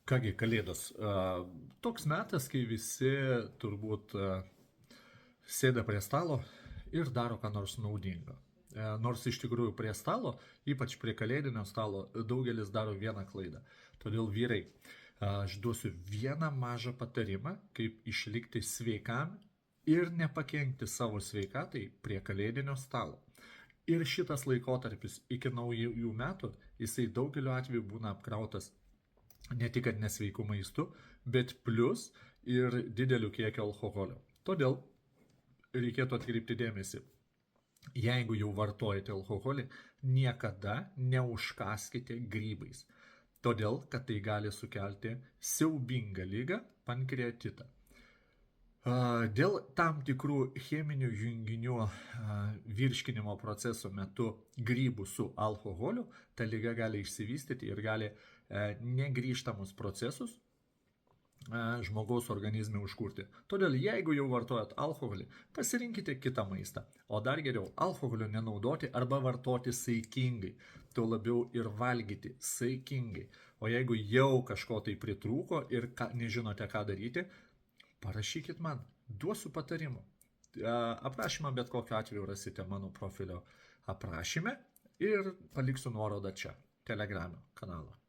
Kągi, Kalėdos. Toks metas, kai visi turbūt sėda prie stalo ir daro ką nors naudingo. Nors iš tikrųjų prie stalo, ypač prie kalėdinio stalo, daugelis daro vieną klaidą. Todėl vyrai, aš duosiu vieną mažą patarimą, kaip išlikti sveikam ir nepakenkti savo sveikatai prie kalėdinio stalo. Ir šitas laikotarpis iki naujųjų metų, jisai daugeliu atveju būna apkrautas ne tik nesveikų maistų, bet plus ir dideliu kiekiu alkoholio. Todėl reikėtų atkreipti dėmesį. Jeigu jau vartojate alkoholį, niekada neužkaskite grybais. Todėl, kad tai gali sukelti siaubingą ligą pankreatitą. Dėl tam tikrų cheminių junginių virškinimo proceso metu grybų su alkoholiu, ta liga gali išsivystyti ir gali negrįžtamus procesus žmogaus organizme užkurti. Todėl, jeigu jau vartojat alkoholį, pasirinkite kitą maistą. O dar geriau, alkoholio nenaudoti arba vartoti saikingai. Tuo labiau ir valgyti saikingai. O jeigu jau kažko tai pritrūko ir nežinote, ką daryti, parašykit man, duosiu patarimų. Aprašymą bet kokiu atveju rasite mano profilio aprašyme ir paliksiu nuorodą čia, Telegramio kanalą.